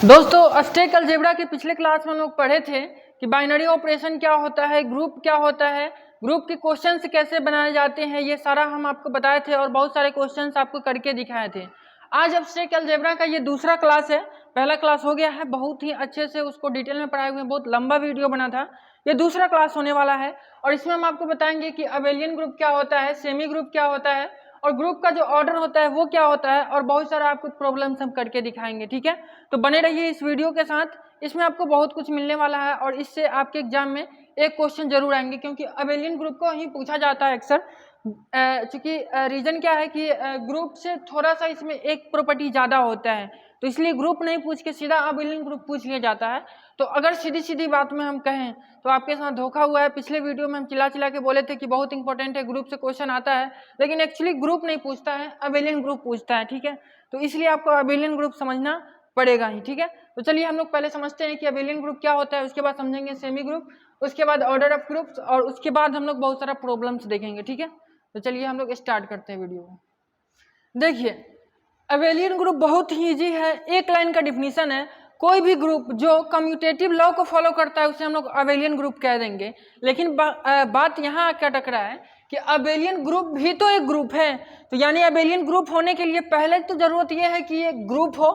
दोस्तों stack algebra के पिछले क्लास में हम लोग पढ़े थे कि बाइनरी ऑपरेशन क्या होता है, ग्रुप क्या होता है, ग्रुप के क्वेश्चंस कैसे बनाए जाते हैं, ये सारा हम आपको बताए थे और बहुत सारे क्वेश्चंस आपको करके दिखाए थे। आज अब स्टैक अलजेब्रा का ये दूसरा क्लास है, पहला क्लास हो गया है, बहुत ही अच्छे से उसको डिटेल में पढ़ाए हुए, बहुत लंबा वीडियो बना था। ये दूसरा क्लास होने वाला है और इसमें हम आपको बताएंगे कि अबेलियन ग्रुप क्या होता है, सेमी ग्रुप क्या होता है और ग्रुप का जो ऑर्डर होता है वो क्या होता है और बहुत सारा आपको प्रॉब्लम्स हम करके दिखाएंगे। ठीक है, तो बने रहिए इस वीडियो के साथ, इसमें आपको बहुत कुछ मिलने वाला है और इससे आपके एग्जाम में एक क्वेश्चन जरूर आएंगे क्योंकि अबेलियन ग्रुप को ही पूछा जाता है अक्सर। चूंकि रीजन क्या है कि ग्रुप से थोड़ा सा इसमें एक प्रॉपर्टी ज़्यादा होता है, तो इसलिए ग्रुप नहीं पूछ के सीधा अबेलियन ग्रुप पूछ लिया जाता है। तो अगर सीधी सीधी बात में हम कहें तो आपके साथ धोखा हुआ है। पिछले वीडियो में हम चिल्ला चिल्ला के बोले थे कि बहुत इंपॉर्टेंट है, ग्रुप से क्वेश्चन आता है, लेकिन एक्चुअली ग्रुप नहीं पूछता है, अबेलियन ग्रुप पूछता है। ठीक है, तो इसलिए आपको अबेलियन ग्रुप समझना पड़ेगा ही। ठीक है, तो चलिए हम लोग पहले समझते हैं कि अबेलियन ग्रुप क्या होता है, उसके बाद समझेंगे सेमी ग्रुप, उसके बाद ऑर्डर ऑफ ग्रुप्स और उसके बाद हम लोग बहुत सारा प्रॉब्लम्स देखेंगे। ठीक है, तो चलिए हम लोग स्टार्ट करते हैं वीडियो को। देखिए अबेलियन ग्रुप बहुत ही इजी है, एक लाइन का डिफिनीशन है। कोई भी ग्रुप जो कम्यूटेटिव लॉ को फॉलो करता है उसे हम लोग अबेलियन ग्रुप कह देंगे। लेकिन बात यहाँ क्या टकरा है कि अबेलियन ग्रुप भी तो एक ग्रुप है, तो यानी अबेलियन ग्रुप होने के लिए पहले तो जरूरत यह है कि ये ग्रुप हो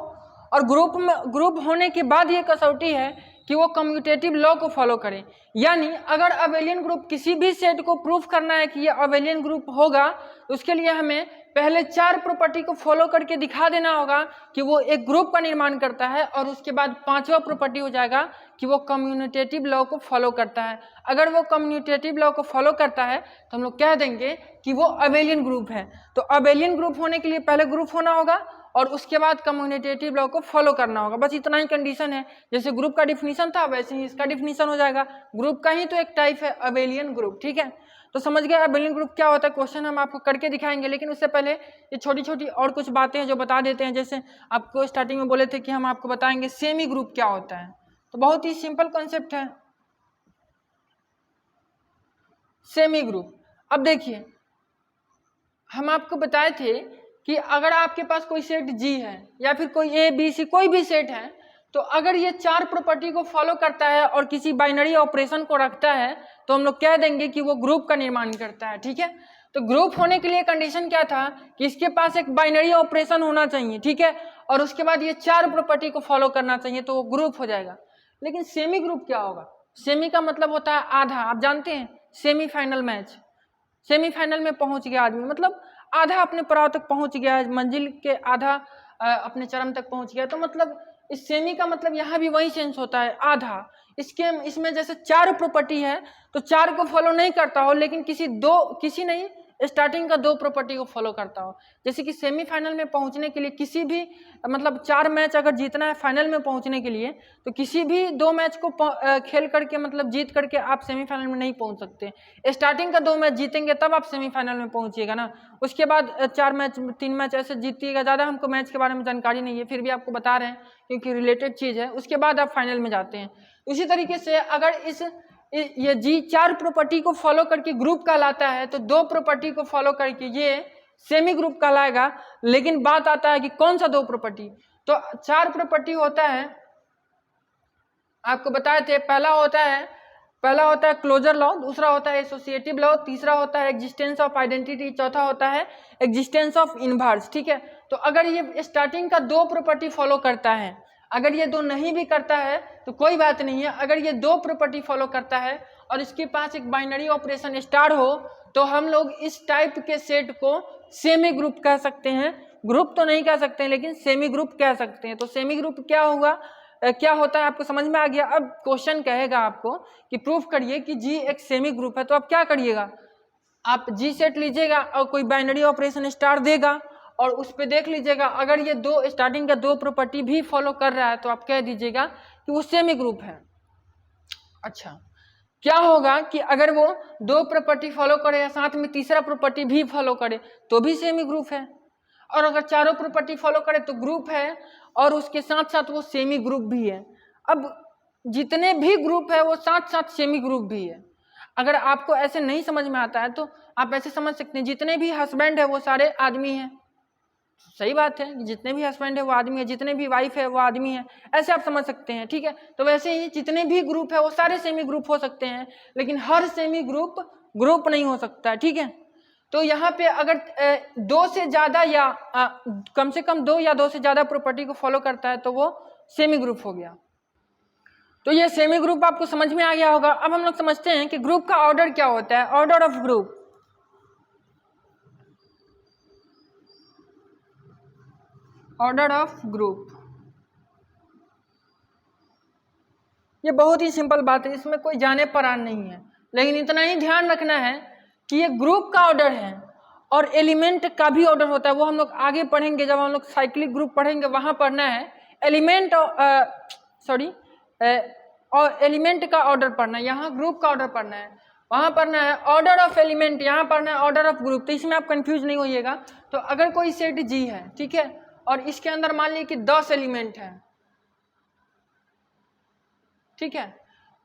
और ग्रुप होने के बाद ये कसौटी है कि वो कम्यूटेटिव लॉ को फॉलो करे। यानी अगर अबेलियन ग्रुप किसी भी सेट को प्रूफ करना है कि ये अबेलियन ग्रुप होगा, उसके लिए हमें पहले 4 प्रॉपर्टी को फॉलो करके दिखा देना होगा कि वो एक ग्रुप का निर्माण करता है और उसके बाद 5वां प्रॉपर्टी हो जाएगा कि वो कम्यूटेटिव लॉ को फॉलो करता है। अगर वो कम्यूटेटिव लॉ को फॉलो करता है तो हम लोग कह देंगे कि वो अबेलियन ग्रुप है। तो अबेलियन ग्रुप होने के लिए पहले ग्रुप होना होगा और उसके बाद कम्यूटेटिव लॉ को फॉलो करना होगा, बस इतना ही कंडीशन है। जैसे ग्रुप का डिफिनीशन था वैसे ही इसका डिफिनीशन हो जाएगा, ग्रुप का ही तो एक टाइप है अबेलियन ग्रुप। ठीक है, तो समझ गए अबेलियन ग्रुप क्या होता है, क्वेश्चन हम आपको करके दिखाएंगे। लेकिन उससे पहले ये छोटी छोटी और कुछ बातें हैं जो बता देते हैं। जैसे आपको स्टार्टिंग में बोले थे कि हम आपको बताएंगे सेमी ग्रुप क्या होता है, तो बहुत ही सिंपल कॉन्सेप्ट है सेमी ग्रुप। अब देखिए हम आपको बताए थे कि अगर आपके पास कोई सेट जी है या फिर कोई ए बी सी कोई भी सेट है, तो अगर ये 4 प्रॉपर्टी को फॉलो करता है और किसी बाइनरी ऑपरेशन को रखता है तो हम लोग कह देंगे कि वो ग्रुप का निर्माण करता है। ठीक है, तो ग्रुप होने के लिए कंडीशन क्या था कि इसके पास एक बाइनरी ऑपरेशन होना चाहिए। ठीक है, और उसके बाद ये 4 प्रॉपर्टी को फॉलो करना चाहिए तो वो ग्रुप हो जाएगा। लेकिन सेमी ग्रुप क्या होगा? सेमी का मतलब होता है आधा। आप जानते हैं सेमीफाइनल मैच, सेमीफाइनल में पहुंच गया आदमी, मतलब आधा अपने पड़ाव तक पहुंच गया, मंजिल के आधा अपने चरम तक पहुंच गया। तो मतलब इस सेमी का मतलब यहाँ भी वही सेंस होता है, आधा। इसमें जैसे 4 प्रॉपर्टी है तो 4 को फॉलो नहीं करता हो, लेकिन किसी नहीं स्टार्टिंग का 2 प्रॉपर्टी को फॉलो करता हो। जैसे कि सेमीफाइनल में पहुंचने के लिए किसी भी मतलब 4 मैच अगर जीतना है फाइनल में पहुंचने के लिए, तो किसी भी 2 मैच को खेल करके मतलब जीत करके आप सेमीफाइनल में नहीं पहुंच सकते। स्टार्टिंग का 2 मैच जीतेंगे तब आप सेमीफाइनल में पहुंचिएगा ना, उसके बाद 4 मैच 3 मैच ऐसे जीतिएगा। ज़्यादा हमको मैच के बारे में जानकारी नहीं है, फिर भी आपको बता रहे हैं क्योंकि रिलेटेड चीज़ है, उसके बाद आप फाइनल में जाते हैं। उसी तरीके से अगर ये जी 4 प्रॉपर्टी को फॉलो करके ग्रुप कहलाता है तो 2 प्रॉपर्टी को फॉलो करके ये सेमी ग्रुप कहलाएगा। लेकिन बात आता है कि कौन सा 2 प्रॉपर्टी? तो 4 प्रॉपर्टी होता है, आपको बताए थे। पहला होता है क्लोजर लॉ, दूसरा होता है एसोसिएटिव लॉ, तीसरा होता है एग्जिस्टेंस ऑफ आइडेंटिटी, चौथा होता है एग्जिस्टेंस ऑफ इनवर्स। ठीक है, तो अगर ये स्टार्टिंग का 2 प्रॉपर्टी फॉलो करता है, अगर ये 2 नहीं भी करता है तो कोई बात नहीं है। अगर ये 2 प्रॉपर्टी फॉलो करता है और इसके पास एक बाइनरी ऑपरेशन स्टार हो तो हम लोग इस टाइप के सेट को सेमी ग्रुप कह सकते हैं। ग्रुप तो नहीं कह सकते लेकिन सेमी ग्रुप कह सकते हैं। तो सेमी ग्रुप क्या होगा, क्या होता है आपको समझ में आ गया। अब क्वेश्चन कहेगा आपको कि प्रूफ करिए कि जी एक सेमी ग्रुप है, तो आप क्या करिएगा, आप जी सेट लीजिएगा और कोई बाइनरी ऑपरेशन स्टार देगा और उस पर देख लीजिएगा अगर ये 2 स्टार्टिंग का 2 प्रॉपर्टी भी फॉलो कर रहा है तो आप कह दीजिएगा कि वो सेमी ग्रुप है। अच्छा, क्या होगा कि अगर वो 2 प्रॉपर्टी फॉलो करे या साथ में तीसरा प्रॉपर्टी भी फॉलो करे तो भी सेमी ग्रुप है, और अगर चारों प्रॉपर्टी फॉलो करे तो ग्रुप है और उसके साथ साथ वो सेमी ग्रुप भी है। अब जितने भी ग्रुप है वो साथ साथ सेमी ग्रुप भी है। अगर आपको ऐसे नहीं समझ में आता है तो आप ऐसे समझ सकते हैं जितने भी हस्बैंड है वो सारे आदमी हैं, सही बात है, जितने भी हस्बैंड है वो आदमी है, जितने भी वाइफ है वो आदमी है, ऐसे आप समझ सकते हैं। ठीक है, तो वैसे ही जितने भी ग्रुप है वो सारे सेमी ग्रुप हो सकते हैं, लेकिन हर सेमी ग्रुप नहीं हो सकता। ठीक है, तो यहाँ पे अगर दो से ज्यादा या कम से कम दो या दो से ज्यादा प्रॉपर्टी को फॉलो करता है तो वो सेमी ग्रुप हो गया। तो ये सेमी ग्रुप आपको समझ में आ गया होगा। अब हम लोग समझते हैं कि ग्रुप का ऑर्डर क्या होता है। Order of group, order of group, ये बहुत ही सिंपल बात है, इसमें कोई जाने परान नहीं है, लेकिन इतना ही ध्यान रखना है कि ये ग्रुप का ऑर्डर है और एलिमेंट का भी ऑर्डर होता है। वो हम लोग आगे पढ़ेंगे, जब हम लोग साइक्लिक ग्रुप पढ़ेंगे वहां पढ़ना है एलिमेंट, और एलिमेंट का ऑर्डर पढ़ना है। यहाँ ग्रुप का ऑर्डर पढ़ना है, वहां पढ़ना है ऑर्डर ऑफ एलिमेंट, यहाँ पढ़ना है ऑर्डर ऑफ ग्रुप। तो इसमें आप कंफ्यूज नहीं होइएगा। तो अगर कोई सेट जी है, ठीक है, और इसके अंदर मान लीजिए कि 10 एलिमेंट है, ठीक है,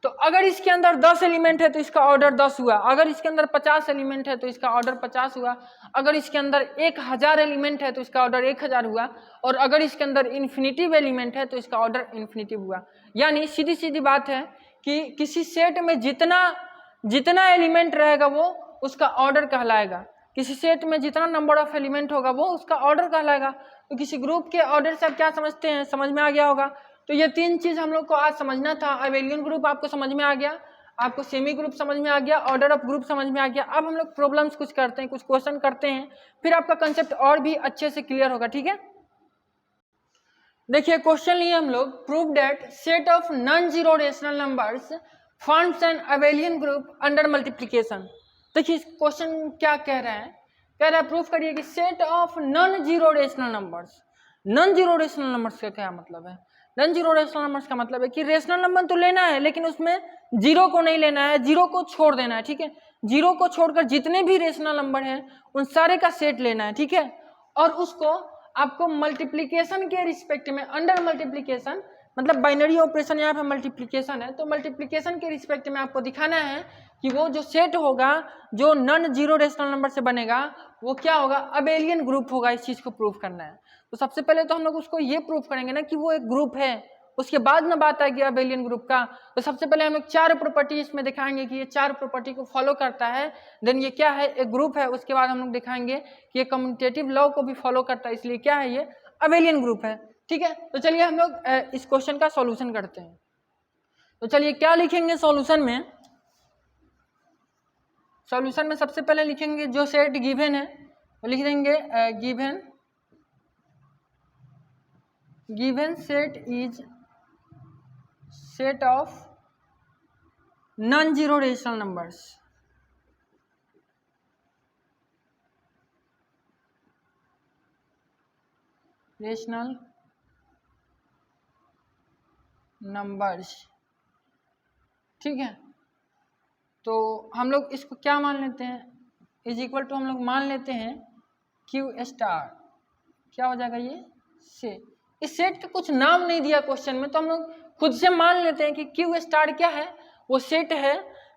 तो अगर इसके अंदर 10 एलिमेंट है तो इसका ऑर्डर 10 हुआ, अगर इसके अंदर 50 एलिमेंट है तो इसका ऑर्डर 50 हुआ, अगर इसके अंदर 1000 एलिमेंट है तो इसका ऑर्डर 1000 हुआ, और अगर इसके अंदर इन्फिनिटिव एलिमेंट है तो इसका ऑर्डर इन्फिनिटिव हुआ। यानी सीधी सीधी बात है कि किसी सेट में जितना एलिमेंट रहेगा वो उसका ऑर्डर कहलाएगा, किसी सेट में जितना नंबर ऑफ एलिमेंट होगा वो उसका ऑर्डर कहलाएगा। तो किसी ग्रुप के ऑर्डर से आप क्या समझते हैं, समझ में आ गया होगा। तो ये तीन चीज हम लोग को आज समझना था। अबेलियन ग्रुप आपको समझ में आ गया, आपको सेमी ग्रुप समझ में आ गया, ऑर्डर ऑफ ग्रुप समझ में आ गया। अब हम लोग प्रॉब्लम्स कुछ करते हैं, कुछ क्वेश्चन करते हैं, फिर आपका कंसेप्ट और भी अच्छे से क्लियर होगा। ठीक है, देखिए क्वेश्चन लिए हम लोग, prove that set of non zero rational numbers forms an abelian group under multiplication. देखिए क्वेश्चन क्या कह रहा है, कह रहा है प्रूफ करिए कि set of non zero rational numbers, non zero rational numbers का क्या मतलब है। नॉन जीरो रेशनल नंबर्स का मतलब है कि रेशनल नंबर तो लेना है लेकिन उसमें जीरो को नहीं लेना है, जीरो को छोड़ देना है। ठीक है, जीरो को छोड़कर जितने भी रेशनल नंबर हैं उन सारे का सेट लेना है। ठीक है, और उसको आपको मल्टीप्लिकेशन के रिस्पेक्ट में, अंडर मल्टीप्लिकेशन मतलब बाइनरी ऑपरेशन यहाँ पे मल्टीप्लिकेशन है, तो मल्टीप्लिकेशन के रिस्पेक्ट में आपको दिखाना है कि वो जो सेट होगा जो नॉन जीरो रेशनल नंबर से बनेगा वो क्या होगा, अबेलियन ग्रुप होगा। इस चीज को प्रूव करना है। तो सबसे पहले तो हम लोग उसको ये प्रूव करेंगे ना कि वो एक ग्रुप है, उसके बाद में बात आएगी अबेलियन ग्रुप का। तो सबसे पहले हम लोग 4 प्रॉपर्टी इसमें दिखाएंगे कि ये 4 प्रॉपर्टी को फॉलो करता है, देन ये क्या है, एक ग्रुप है। उसके बाद हम लोग दिखाएंगे कि ये कम्यूटेटिव लॉ को भी फॉलो करता है, इसलिए क्या है, ये अबेलियन ग्रुप है। ठीक है, तो चलिए हम लोग इस क्वेश्चन का सॉल्यूशन करते हैं। तो चलिए क्या लिखेंगे सॉल्यूशन में, सॉल्यूशन में सबसे पहले लिखेंगे जो सेट गिवन है वो लिख देंगे given set is set of non zero rational numbers, rational numbers. ठीक है, तो हम लोग इसको क्या मान लेते हैं, इज इक्वल टू हम लोग मान लेते हैं क्यू स्टार, क्या हो जाएगा ये से। इस सेट का कुछ नाम नहीं दिया क्वेश्चन में, तो हम लोग खुद से मान लेते हैं कि क्यू स्टार क्या है, वो सेट है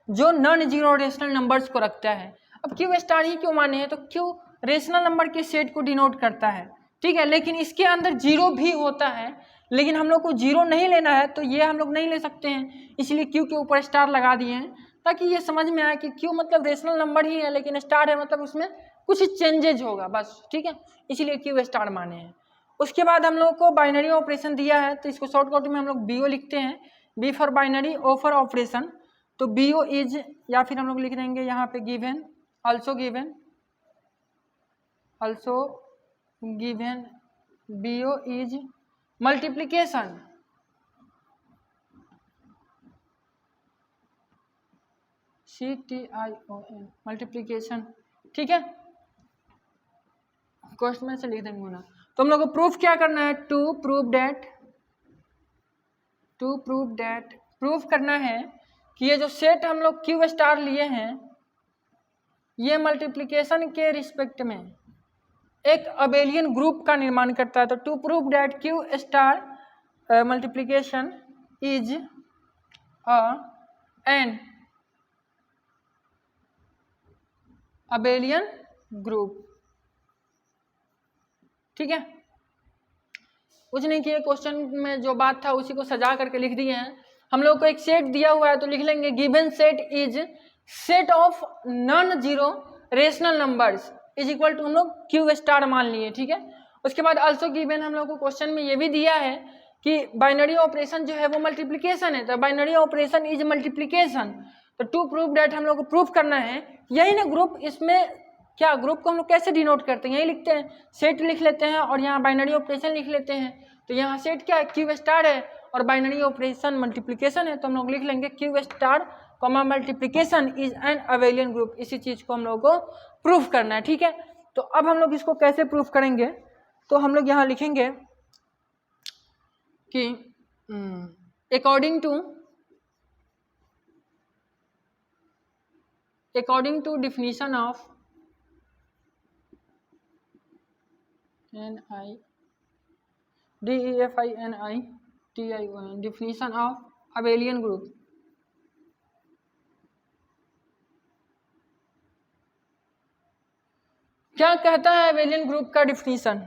जो नॉन जीरो रेशनल नंबर्स को रखता है। अब क्यू स्टार ही क्यों माने हैं, तो क्यू रेशनल नंबर के सेट को डिनोट करता है। ठीक है, लेकिन इसके अंदर जीरो भी होता है, लेकिन हम लोग को जीरो नहीं लेना है तो ये हम लोग नहीं ले सकते हैं, इसलिए क्यू के ऊपर स्टार लगा दिए हैं ताकि ये समझ में आए कि क्यू मतलब रेशनल नंबर ही है, लेकिन स्टार है मतलब उसमें कुछ चेंजेज होगा बस। ठीक है, इसीलिए क्यू स्टार माने हैं। उसके बाद हम लोग को बाइनरी ऑपरेशन दिया है, तो इसको शॉर्टकट में हम लोग बीओ लिखते हैं, B for binary, O for operation. तो बीओ इज, या फिर हम लोग लिख देंगे यहाँ पे given, also given BO is multiplication, CTION multiplication. ठीक है, क्वेश्चन में से लिख देंगे ना। तो हम लोग को प्रूफ क्या करना है, टू प्रूफ करना है कि ये जो सेट हम लोग क्यू स्टार लिए हैं ये मल्टीप्लिकेशन के रिस्पेक्ट में एक अबेलियन ग्रुप का निर्माण करता है। तो to prove that Q star multiplication is an abelian group. ठीक है, कुछ नहीं किए, क्वेश्चन में जो बात था उसी को सजा करके लिख दिए हैं। हम लोग को एक सेट दिया हुआ है तो लिख लेंगे given set is set of non zero rational numbers is equal to हम लोग क्यू स्टार मान लिए। ठीक है, उसके बाद आल्सो गिवन हम लोग को क्वेश्चन में ये भी दिया है कि बाइनरी ऑपरेशन जो है वो मल्टीप्लिकेशन है, तो बाइनरी ऑपरेशन इज मल्टीप्लिकेशन। तो टू प्रूव दैट हम लोग को प्रूफ करना है, यही ना ग्रुप, इसमें क्या ग्रुप को हम लोग कैसे डिनोट करते हैं, यही लिखते हैं, सेट लिख लेते हैं और यहाँ बाइनरी ऑपरेशन लिख लेते हैं। तो यहाँ सेट क्या है, क्यू स्टार है, और बाइनरी ऑपरेशन मल्टीप्लिकेशन है, तो हम लोग लिख लेंगे Q star comma multiplication is an abelian group. इसी चीज को हम लोग को प्रूफ करना है। ठीक है, तो अब हम लोग इसको कैसे प्रूफ करेंगे, तो हम लोग यहाँ लिखेंगे कि according to definition of DEFINITION definition of abelian group, क्या कहता है अबेलियन ग्रुप का डिफिनीशन।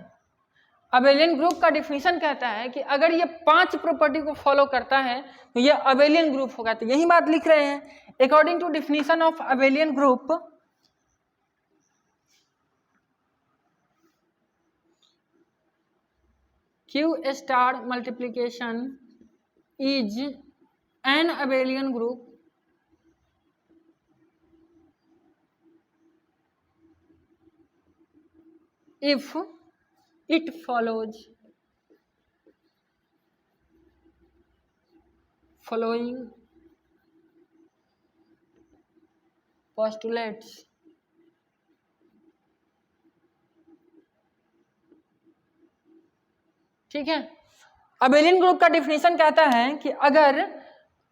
अबेलियन ग्रुप का डिफिनीशन कहता है कि अगर ये 5 प्रॉपर्टी को फॉलो करता है तो ये अबेलियन ग्रुप होगा। तो यही बात लिख रहे हैं, according to definition of abelian group Q star multiplication is an abelian group if it follows following postulates। ठीक है, अबेलियन ग्रुप का डिफिनीशन कहता है कि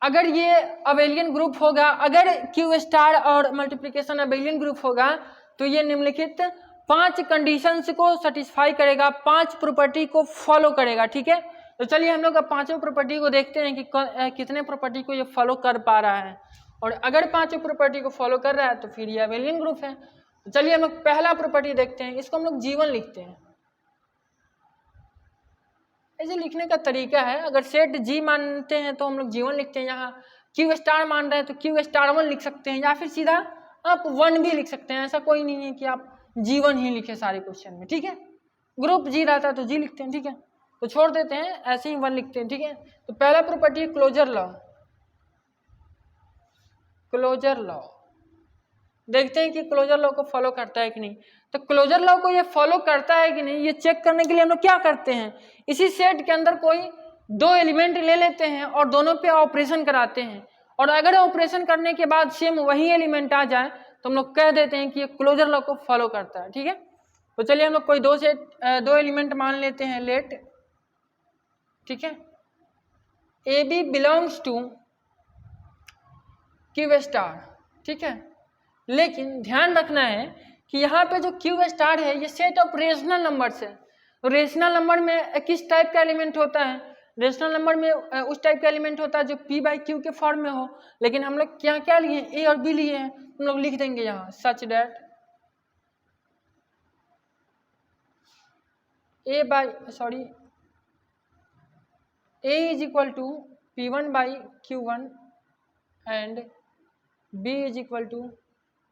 अगर ये अबेलियन ग्रुप होगा, अगर क्यू स्टार और मल्टीप्लिकेशन अबेलियन ग्रुप होगा तो ये निम्नलिखित 5 कंडीशंस को सेटिस्फाई करेगा, 5 प्रॉपर्टी को फॉलो करेगा। ठीक है, तो चलिए हम लोग अब 5 प्रॉपर्टी को देखते हैं कि कितने प्रॉपर्टी को ये फॉलो कर पा रहा है, और अगर 5 प्रॉपर्टी को फॉलो कर रहा है तो फिर ये अबेलियन ग्रुप है। तो चलिए हम लोग पहला प्रॉपर्टी देखते हैं, इसको हम लोग जीवन लिखते हैं। ऐसे लिखने का तरीका है, अगर सेट जी मानते हैं तो हम लोग जीवन लिखते हैं, यहाँ क्यू स्टार मान रहे हैं तो क्यू स्टार 1 लिख सकते हैं, या फिर सीधा आप 1 भी लिख सकते हैं। ऐसा कोई नहीं है कि आप जीवन ही लिखे सारे क्वेश्चन में। ठीक है, ग्रुप जी रहता है तो जी लिखते हैं। ठीक है, तो छोड़ देते हैं, ऐसे ही 1 लिखते हैं। ठीक है, तो पहला प्रॉपर्टी है क्लोजर लॉ। क्लोजर लॉ देखते हैं कि क्लोजर लॉ को फॉलो करता है कि नहीं। तो क्लोजर लॉ को ये फॉलो करता है कि नहीं, ये चेक करने के लिए हम लोग क्या करते हैं, इसी सेट के अंदर कोई 2 एलिमेंट ले लेते हैं और दोनों पे ऑपरेशन कराते हैं, और अगर ऑपरेशन करने के बाद सेम वही एलिमेंट आ जाए तो हम लोग कह देते हैं कि ये क्लोजर लॉ को फॉलो करता है। ठीक है, तो चलिए हम लोग कोई 2 एलिमेंट मान लेते हैं, लेट। ठीक है, A B belongs to Q star. ठीक है, लेकिन ध्यान रखना है कि यहाँ पे जो क्यू स्टार है ये सेट ऑफ रेशनल नंबर्स है। तो रेशनल नंबर में किस टाइप का एलिमेंट होता है, रेशनल नंबर में उस टाइप का एलिमेंट होता है जो p/q के फॉर्म में हो। लेकिन हम लोग क्या क्या लिए, ए और बी लिए हैं, हम लोग लिख देंगे यहाँ such that a is equal to p1/q1 and b is equal to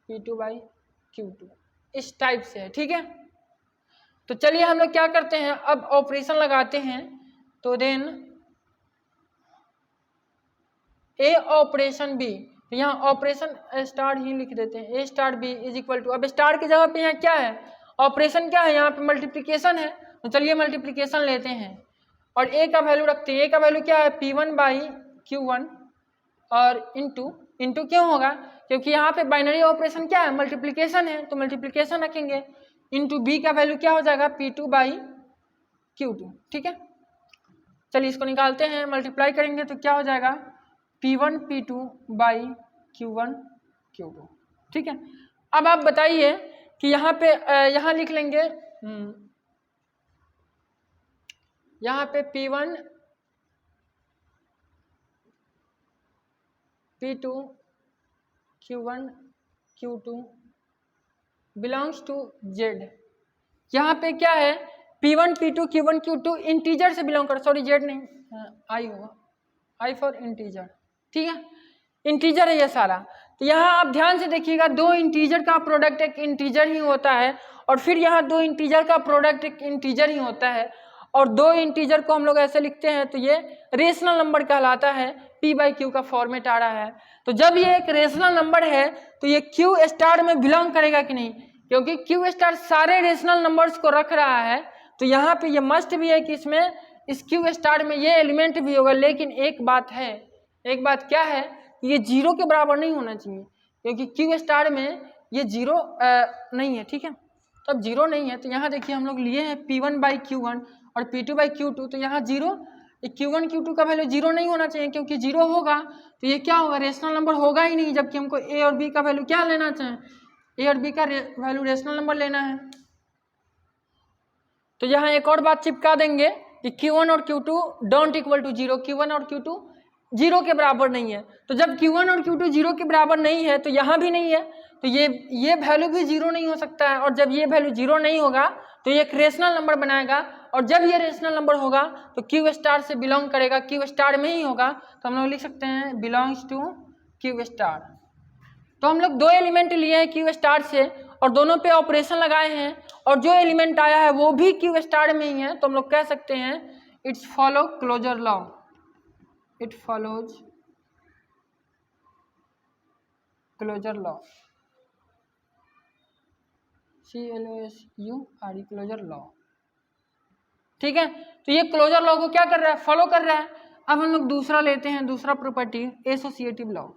p2/q2, इस टाइप से है। ठीक है, तो चलिए हम लोग क्या करते हैं, अब ऑपरेशन लगाते हैं। तो देन ए ऑपरेशन बी, तो यहाँ ऑपरेशन स्टार ही लिख देते हैं, A star B is equal to, अब स्टार की जगह पे यहाँ क्या है, ऑपरेशन क्या है, यहाँ पे मल्टीप्लिकेशन है। तो चलिए मल्टीप्लिकेशन लेते हैं और ए का वैल्यू रखते हैं। ए का वैल्यू क्या है, p1/q1, और इंटू क्यों होगा, क्योंकि यहाँ पे बाइनरी ऑपरेशन क्या है, मल्टीप्लिकेशन है, तो मल्टीप्लिकेशन रखेंगे। इंटू बी का वैल्यू क्या हो जाएगा, p2/q2। ठीक है, चलिए इसको निकालते हैं, मल्टीप्लाई करेंगे तो क्या हो जाएगा, p1 p2/q1 q2। ठीक है, अब आप बताइए कि यहाँ पे यहाँ लिख लेंगे, यहाँ पे p1 p2 q1 q2 belongs to z। यहाँ पे क्या है, P1 P2 Q1 Q2 integer से बिलोंग कर, सॉरी जेड नहीं, आई होगा, आई फॉर इंटीजर, ठीक है, इंटीजर है ये सारा। तो यहाँ आप ध्यान से देखिएगा, दो इंटीजर का प्रोडक्ट एक इंटीजर ही होता है, और फिर यहाँ दो इंटीजर का प्रोडक्ट एक इंटीजर ही होता है, और दो इंटीजर को हम लोग ऐसे लिखते हैं तो ये रेशनल नंबर कहलाता है, P/Q का फॉर्मेट आ रहा है। तो जब ये एक रेशनल नंबर है तो ये Q स्टार में बिलोंग करेगा कि नहीं, क्योंकि Q स्टार सारे रेशनल नंबर्स को रख रहा है, तो यहाँ पे ये मस्ट भी है कि इसमें इस Q स्टार में ये एलिमेंट भी होगा। लेकिन एक बात है, एक बात क्या है, ये जीरो के बराबर नहीं होना चाहिए, क्योंकि Q स्टार में ये जीरो नहीं है, ठीक है, तो अब जीरो नहीं है। तो यहाँ देखिए हम लोग लिए हैं P1/Q1 और P2/Q2, तो यहाँ जीरो, Q1 Q2 का वैल्यू जीरो नहीं होना चाहिए, क्योंकि जीरो होगा तो ये क्या होगा, रेशनल नंबर होगा ही नहीं, जबकि हमको A और B का वैल्यू क्या लेना चाहिए, A और B का वैल्यू रेशनल नंबर लेना है। तो यहाँ एक और बात चिपका देंगे कि Q1 और Q2 don't equal to zero, Q1 और Q2 जीरो के बराबर नहीं है। तो जब Q1 और Q2 जीरो के बराबर नहीं है तो यहाँ भी नहीं है, तो ये वैल्यू भी जीरो नहीं हो सकता है, और जब ये वैल्यू जीरो नहीं होगा तो ये एक रेशनल नंबर बनाएगा, और जब ये रेशनल नंबर होगा तो Q स्टार से बिलोंग करेगा, Q स्टार में ही होगा, तो हम लोग लिख सकते हैं बिलोंग्स टू Q स्टार। तो हम लोग दो एलिमेंट लिए हैं Q स्टार से और दोनों पे ऑपरेशन लगाए हैं, और जो एलिमेंट आया है वो भी Q स्टार में ही है, तो हम लोग कह सकते हैं it's follow closure law, it follows closure law, CLOSURE closure law, ठीक है। तो ये क्लोजर लॉ को क्या कर रहा है, फॉलो कर रहा है। अब हम लोग दूसरा लेते हैं, दूसरा प्रॉपर्टी एसोसिएटिव लॉ।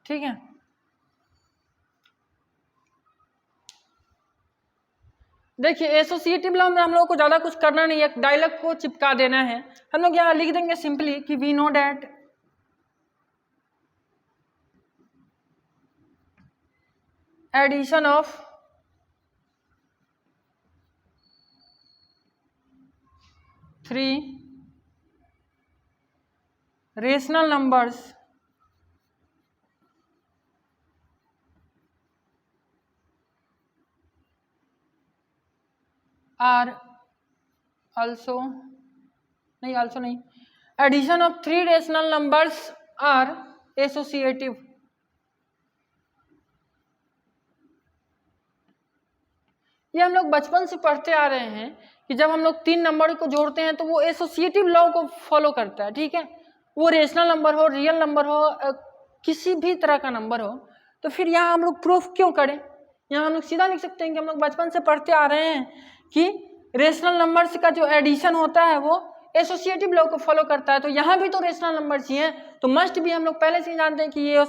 ठीक है, देखिए एसोसिएटिव लॉ में हम लोग को ज्यादा कुछ करना नहीं है, एक डायलॉग को चिपका देना है। हम लोग यहाँ लिख देंगे सिंपली कि we know that addition of three rational numbers are also नहीं, addition of three rational numbers are associative. ये हम लोग बचपन से पढ़ते आ रहे हैं कि जब हम लोग तीन नंबर को जोड़ते हैं तो वो एसोसिएटिव लॉ को फॉलो करता है, ठीक है, वो रेशनल नंबर हो, रियल नंबर हो, किसी भी तरह का नंबर हो। तो फिर यहाँ हम लोग प्रूफ क्यों करें, यहाँ हम लोग सीधा लिख सकते हैं कि हम लोग बचपन से पढ़ते आ रहे हैं कि रेशनल नंबर्स का जो एडिशन होता है वो एसोसिएटिव लॉ को फॉलो करता है। तो यहाँ भी तो रेशनल नंबर्स ही हैं, तो मस्ट भी हम लोग पहले से ही जानते हैं कि ये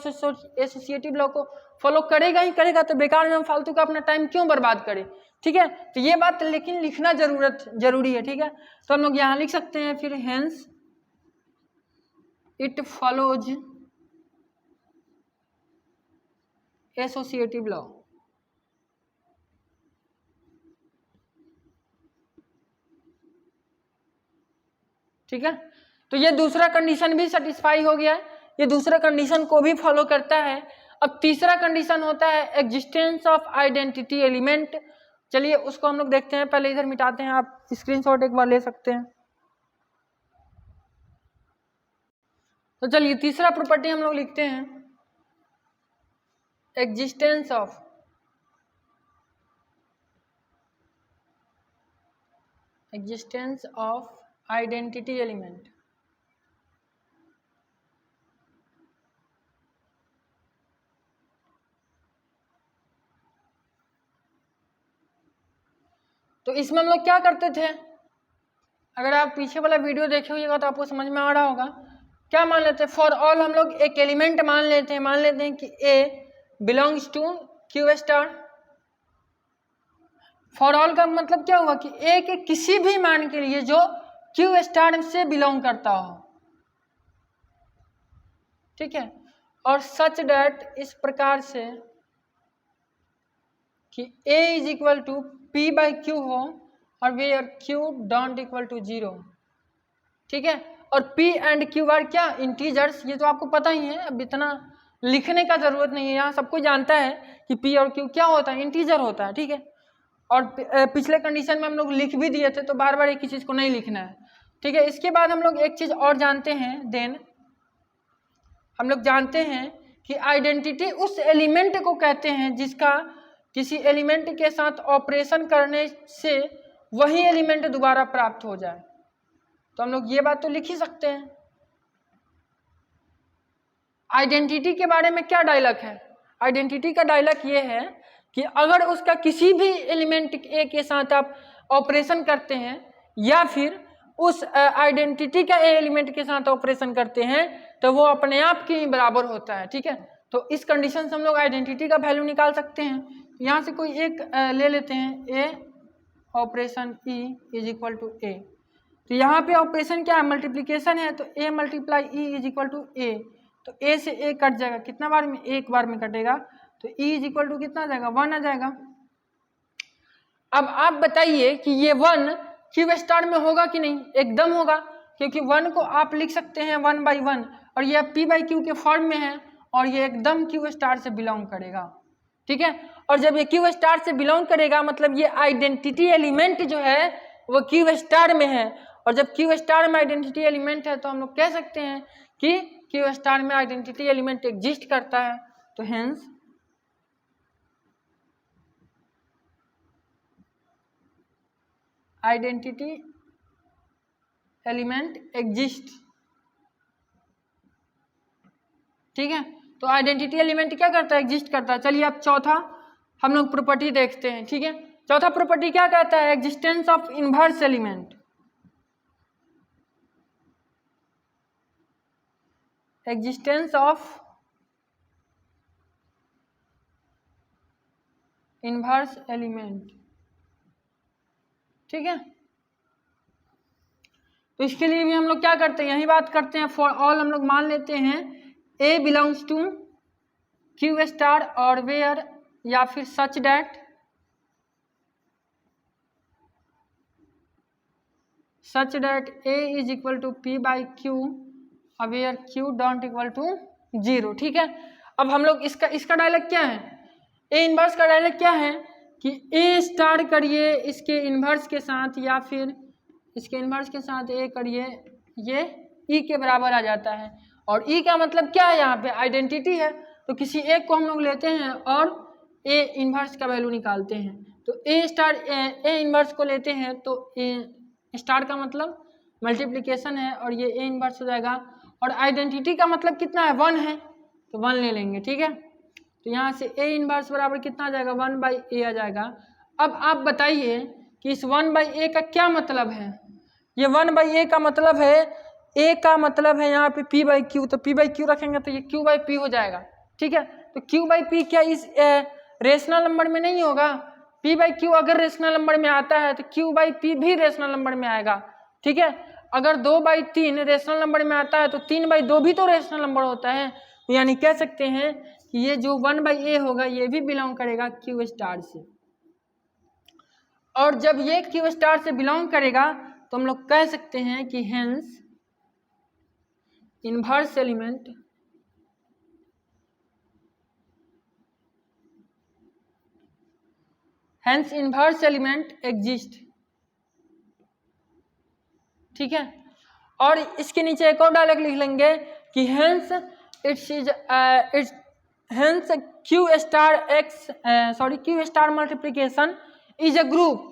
एसोसिएटिव लॉ को फॉलो करेगा ही करेगा, तो बेकार में हम फालतू का अपना टाइम क्यों बर्बाद करें, ठीक है। तो ये बात लेकिन लिखना जरूरी है, ठीक है। तो हम लोग यहाँ लिख सकते हैं फिर hence it follows associative law, ठीक है। तो ये दूसरा कंडीशन भी सेटिस्फाई हो गया है, ये दूसरा कंडीशन को भी फॉलो करता है। अब तीसरा कंडीशन होता है एग्जिस्टेंस ऑफ आइडेंटिटी एलिमेंट। चलिए उसको हम लोग देखते हैं, पहले इधर मिटाते हैं, आप स्क्रीनशॉट एक बार ले सकते हैं। तो चलिए तीसरा प्रॉपर्टी हम लोग लिखते हैं एग्जिस्टेंस ऑफ आइडेंटिटी एलिमेंट। तो इसमें हम लोग क्या करते थे, अगर आप पीछे वाला वीडियो देखे होइएगा तो आपको समझ में आ रहा होगा। क्या मान लेते हैं, फॉर ऑल हम लोग एक एलिमेंट मान लेते हैं कि A belongs to Q star. For all का मतलब क्या हुआ कि ए के किसी भी मान के लिए जो क्यू स्टार से बिलोंग करता हो, ठीक है, और सच डैट इस प्रकार से कि a is equal to P/Q हो और where Q don't equal to zero, ठीक है। और P एंड Q आर क्या, इंटीजर्स। ये तो आपको पता ही है, अब इतना लिखने का जरूरत नहीं है, यहाँ सबको जानता है कि P और Q क्या होता है, इंटीजर होता है, ठीक है। और पिछले कंडीशन में हम लोग लिख भी दिए थे, तो बार बार एक ही चीज़ को नहीं लिखना है, ठीक है। इसके बाद हम लोग एक चीज़ और जानते हैं, देन हम लोग जानते हैं कि आइडेंटिटी उस एलिमेंट को कहते हैं जिसका किसी एलिमेंट के साथ ऑपरेशन करने से वही एलिमेंट दोबारा प्राप्त हो जाए। तो हम लोग ये बात तो लिख ही सकते हैं। आइडेंटिटी के बारे में क्या डायलॉग है, आइडेंटिटी का डायलॉग ये है कि अगर उसका किसी भी एलिमेंट ए के साथ आप ऑपरेशन करते हैं या फिर उस आइडेंटिटी का एलिमेंट के साथ ऑपरेशन करते हैं तो वो अपने आप के ही बराबर होता है, ठीक है। तो इस कंडीशन से हम लोग आइडेंटिटी का वैल्यू निकाल सकते हैं। यहाँ से कोई एक ले लेते हैं, A operation E is equal to A. तो यहाँ पे ऑपरेशन क्या है, मल्टीप्लिकेशन है, तो A multiply E is equal to A. तो ए से ए कट जाएगा, कितना बार में, एक बार में कटेगा, तो ई इज इक्वल टू कितना आ जाएगा, 1 आ जाएगा। अब आप बताइए कि ये 1 क्यू स्टार में होगा कि नहीं, एकदम होगा, क्योंकि 1 को आप लिख सकते हैं 1 बाई 1 और ये पी बाई क्यू के फॉर्म में है और ये एकदम क्यू स्टार से बिलोंग करेगा, ठीक है। और जब ये क्यू स्टार से बिलोंग करेगा मतलब ये आइडेंटिटी एलिमेंट जो है वो क्यू स्टार में है, और जब क्यू स्टार में आइडेंटिटी एलिमेंट है तो हम लोग कह सकते हैं कि क्यू स्टार में आइडेंटिटी एलिमेंट एग्जिस्ट करता है। तो हेंस आइडेंटिटी एलिमेंट एग्जिस्ट, ठीक है। तो आइडेंटिटी एलिमेंट क्या करता है, एग्जिस्ट करता है। चलिए अब चौथा हम लोग प्रॉपर्टी देखते हैं, ठीक है। चौथा प्रॉपर्टी क्या कहता है, existence of inverse element. Existence of inverse element, ठीक है। तो इसके लिए भी हम लोग क्या करते हैं, यही बात करते हैं, फॉर ऑल हम लोग मान लेते हैं A belongs to Q star और वेयर, या फिर such that A is equal to P by Q where Q don't equal to 0, ठीक है। अब हम लोग इसका डायलॉग क्या है, ए इनवर्स का डायलॉग क्या है कि ए स्टार करिए इसके इनवर्स के साथ या फिर इसके इनवर्स के साथ ए करिए, ये ई के बराबर आ जाता है। और ई का मतलब क्या है, यहाँ पे आइडेंटिटी है, तो किसी एक को हम लोग लेते हैं और ए इनवर्स का वैल्यू निकालते हैं। तो ए स्टार ए इनवर्स को लेते हैं तो ए स्टार का मतलब मल्टीप्लिकेशन है और ये ए इनवर्स हो जाएगा, और आइडेंटिटी का मतलब कितना है, 1 है, तो 1 ले लेंगे, ठीक है। तो यहाँ से ए इनवर्स बराबर कितना आ जाएगा, 1 बाई ए आ जाएगा। अब आप बताइए कि इस 1 बाई ए का क्या मतलब है, ये 1 बाई ए का मतलब है, ए का मतलब है यहाँ पे पी बाई क्यू, तो पी बाई क्यू रखेंगे तो ये क्यू बाई पी हो जाएगा, ठीक है। तो क्यू बाई पी क्या इस रेशनल नंबर में नहीं होगा, पी बाई क्यू अगर रेशनल नंबर में आता है तो क्यू बाई पी भी रेशनल नंबर में आएगा, ठीक है। अगर 2 बाई 3 रेशनल नंबर में आता है तो 3 बाई 2 भी तो रेशनल नंबर होता है, तो यानी कह सकते हैं कि ये जो 1 बाई ए होगा ये भी बिलोंग करेगा क्यू स्टार से। और जब ये क्यू स्टार से बिलोंग करेगा तो हम लोग कह सकते हैं कि हेंस इनवर्स एलिमेंट एग्जिस्ट, ठीक है। और इसके नीचे एक और डायलॉग लिख लेंगे कि hence Q star multiplication is a group.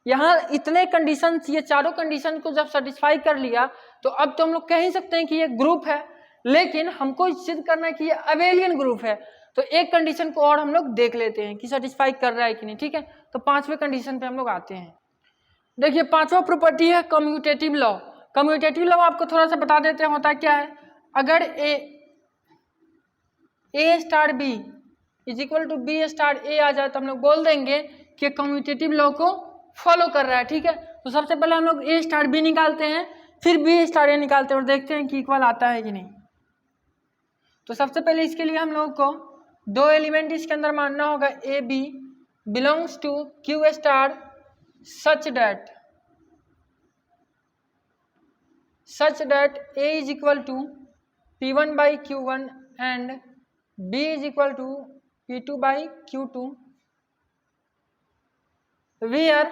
यहाँ इतने कंडीशन, ये चारों कंडीशन को जब सेटिस्फाई कर लिया तो अब तो हम लोग कह ही सकते हैं कि ये ग्रुप है, लेकिन हमको सिद्ध करना है कि ये अबेलियन ग्रुप है। तो एक कंडीशन को और हम लोग देख लेते हैं कि सेटिस्फाई कर रहा है कि नहीं, ठीक है। तो 5वें कंडीशन पे हम लोग आते हैं। देखिए 5वां प्रॉपर्टी है कम्यूटेटिव लॉ। कम्यूटेटिव लॉ आपको थोड़ा सा बता देते हैं होता क्या है। अगर A star B is equal to B star A आ जाए तो हम लोग बोल देंगे कि कम्यूटेटिव लॉ को फॉलो कर रहा है, ठीक है। तो सबसे पहले हम लोग ए स्टार बी निकालते हैं, फिर बी स्टार ए निकालते हैं और देखते हैं कि इक्वल आता है कि नहीं। तो सबसे पहले इसके लिए हम लोग को 2 एलिमेंट इसके अंदर मानना होगा, A B belongs to Q star such such that A is equal to P1 by Q1 and B is equal to P2 by Q2, where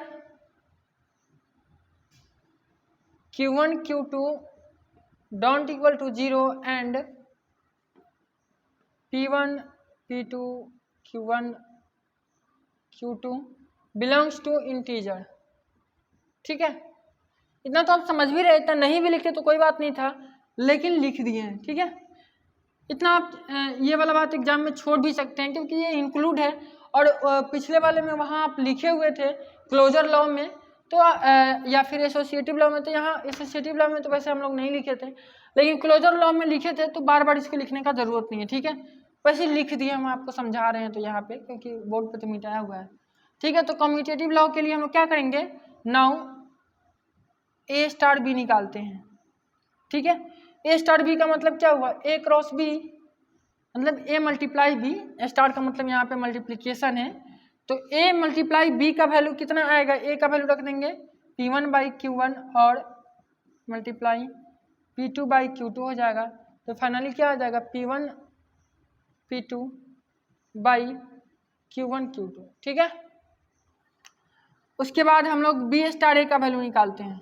Q1 Q2 don't equal to 0 and P1 P2 Q1 Q2 belongs to integer। ठीक है, इतना तो आप समझ भी रहे, इतना नहीं भी लिखे तो कोई बात नहीं था, लेकिन लिख दिए हैं। ठीक है, इतना आप ये वाला बात एग्जाम में छोड़ भी सकते हैं क्योंकि ये इंक्लूड है। और पिछले वाले में वहाँ आप लिखे हुए थे क्लोजर लॉ में तो या फिर एसोसिएटिव लॉ में, तो यहाँ एसोसिएटिव लॉ में तो वैसे हम लोग नहीं लिखे थे, लेकिन क्लोजर लॉ में लिखे थे, तो बार बार इसको लिखने का ज़रूरत नहीं है। ठीक है, वैसे लिख दिए, हम आपको समझा रहे हैं तो यहाँ पे, क्योंकि बोर्ड पे तो मिटाया हुआ है। ठीक है, तो कम्यूटेटिव लॉ के लिए हम लोग क्या करेंगे, नाउ ए स्टार बी निकालते हैं। ठीक है, ए स्टार बी का मतलब क्या हुआ, ए क्रॉस बी मतलब ए मल्टीप्लाई बी, स्टार का मतलब यहाँ पे मल्टीप्लिकेशन है, तो ए मल्टीप्लाई बी का वैल्यू कितना आएगा, ए का वैल्यू रख देंगे P1 बाई Q1 और मल्टीप्लाई P2 बाई Q2 हो जाएगा। तो फाइनली क्या आ जाएगा, P1 P2 by Q1 Q2। ठीक है, उसके बाद हम लोग बी स्टार ए का वैल्यू निकालते हैं,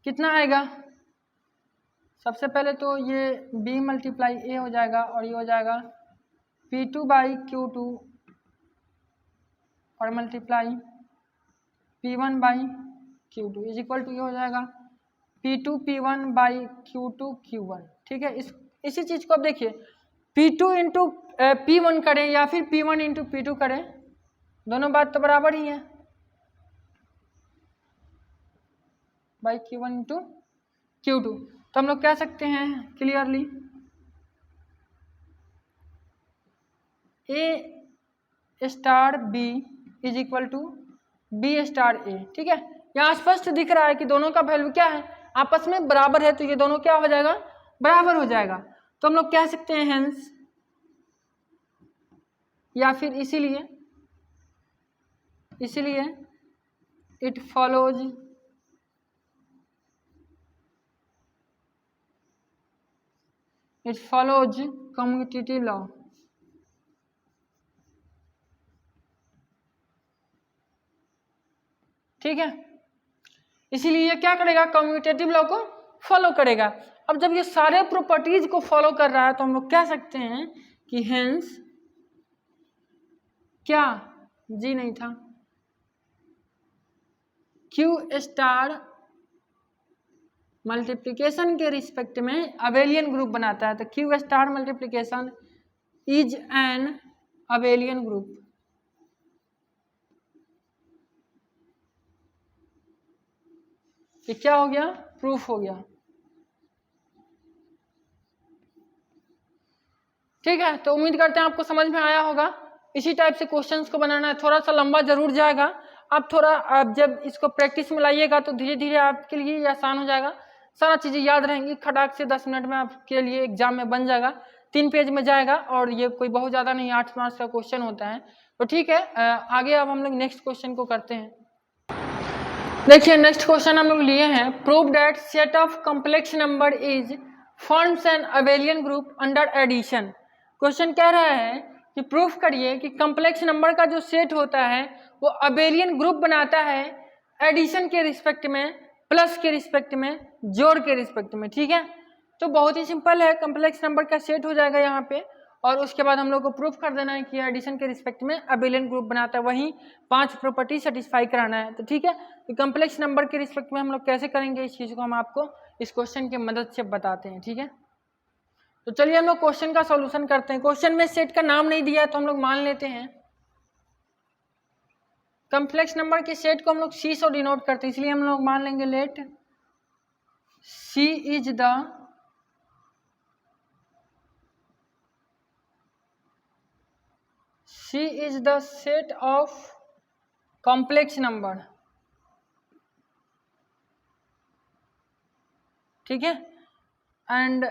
कितना आएगा, सबसे पहले तो ये b मल्टीप्लाई ए हो जाएगा और ये हो जाएगा P2 बाई Q2 और multiply P1 by Q2 is equal to ये हो जाएगा P2 P1 by Q2 Q1। ठीक है, इसी चीज़ को अब देखिए, P2 इंटू P1 करें या फिर P1 इंटू P2 करें, दोनों बात तो बराबर ही है, बाई Q1 इंटू Q2। तो हम लोग कह सकते हैं clearly A star B is equal to B star A. ठीक है, यहाँ स्पष्ट दिख रहा है कि दोनों का वैल्यू क्या है, आपस में बराबर है, तो ये दोनों क्या हो जाएगा, बराबर हो जाएगा। तो हम लोग कह सकते हैं हेंस, या फिर इसीलिए इट फॉलोज कम्यूटेटिव लॉ। ठीक है, इसीलिए ये क्या करेगा, कम्यूटेटिव लॉ को फॉलो करेगा। अब जब ये सारे प्रॉपर्टीज को फॉलो कर रहा है तो हम लोग कह सकते हैं कि हेंस क्या, जी नहीं था, क्यू स्टार मल्टीप्लिकेशन के रिस्पेक्ट में अबेलियन ग्रुप बनाता है। तो Q star multiplication is an abelian group. ये क्या हो गया, प्रूफ हो गया। ठीक है, तो उम्मीद करते हैं आपको समझ में आया होगा। इसी टाइप से क्वेश्चंस को बनाना है, थोड़ा सा लंबा जरूर जाएगा, आप जब इसको प्रैक्टिस में लाइएगा तो धीरे धीरे आपके लिए ये आसान हो जाएगा, सारा चीज़ें याद रहेंगी, खटाक से 10 मिनट में आपके लिए एग्जाम में बन जाएगा, 3 पेज में जाएगा, और ये कोई बहुत ज़्यादा नहीं, 8 मार्क्स का क्वेश्चन होता है। तो ठीक है, आगे अब हम लोग नेक्स्ट क्वेश्चन को करते हैं। देखिए, नेक्स्ट क्वेश्चन हम लोग लिए हैं, prove that set of complex number is forms an abelian group under addition. Question कह रहा है कि प्रूफ करिए कि कॉम्प्लेक्स नंबर का जो सेट होता है वो अबेलियन ग्रुप बनाता है एडिशन के रिस्पेक्ट में, प्लस के रिस्पेक्ट में, जोड़ के रिस्पेक्ट में। ठीक है, तो बहुत ही सिंपल है, कॉम्प्लेक्स नंबर का सेट हो जाएगा यहाँ पे, और उसके बाद हम लोग को प्रूफ कर देना है कि एडिशन के रिस्पेक्ट में अबेलियन ग्रुप बनाता है, वहीं 5 प्रॉपर्टी सेटिस्फाई कराना है। तो ठीक है, तो कॉम्प्लेक्स नंबर के रिस्पेक्ट में हम लोग कैसे करेंगे, इस चीज़ को हम आपको इस क्वेश्चन की मदद से बताते हैं। ठीक है, तो चलिए हम लोग क्वेश्चन का सॉल्यूशन करते हैं। क्वेश्चन में सेट का नाम नहीं दिया है तो हम लोग मान लेते हैं कॉम्प्लेक्स नंबर के सेट को हम लोग सी से डिनोट करते हैं, इसलिए हम लोग मान लेंगे let C is the set of complex number. ठीक है, and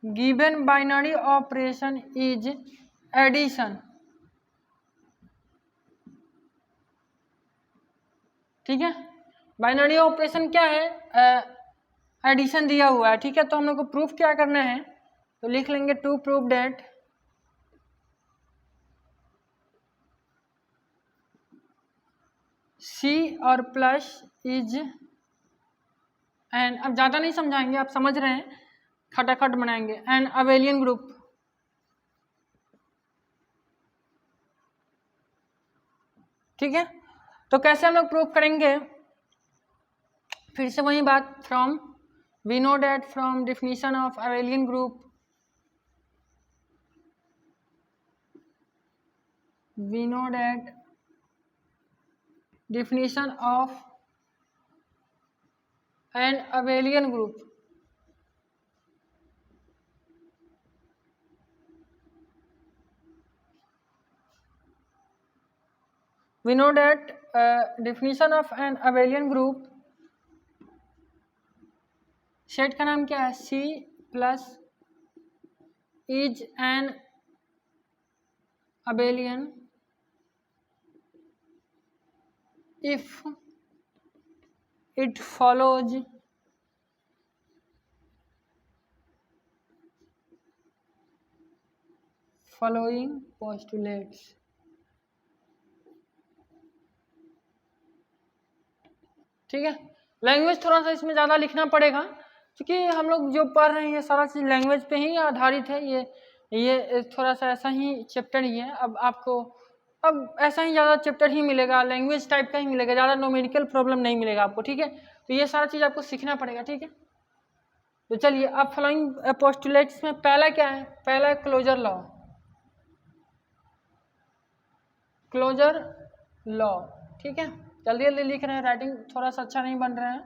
given binary operation is addition. ठीक है। बाइनरी ऑपरेशन क्या है, एडिशन दिया हुआ है, ठीक है। तो हम लोग को प्रूफ क्या करना है, तो लिख लेंगे टू प्रूफ डेट सी और प्लस इज एंड, अब ज़्यादा नहीं समझाएंगे, आप समझ रहे हैं, खटाखट बनाएंगे, एंड अबेलियन ग्रुप। ठीक है। तो कैसे हम लोग प्रूफ करेंगे, फिर से वही बात, from we know that from definition of abelian group we know that definition of an abelian group we know that definition of an abelian group, set का नाम क्या है, C plus is an abelian if it follows following postulates। ठीक है। Language थोड़ा सा इसमें ज़्यादा लिखना पड़ेगा, क्योंकि हम लोग जो पढ़ रहे हैं ये सारा चीज़ लैंग्वेज पे ही आधारित है। ये थोड़ा सा ऐसा ही चैप्टर ही है। अब आपको अब ऐसा ही ज़्यादा चैप्टर ही मिलेगा, लैंग्वेज टाइप का ही मिलेगा, ज़्यादा न्यूमेरिकल प्रॉब्लम नहीं मिलेगा आपको। ठीक है। तो ये सारा चीज़ आपको सीखना पड़ेगा। ठीक है। तो चलिए, अब फॉलोइंग पोस्टुलेट्स में पहला क्या है, पहला है क्लोजर लॉ। क्लोजर लॉ, ठीक है। जल्दी जल्दी लिख रहे हैं, राइटिंग थोड़ा सा अच्छा नहीं बन रहा है,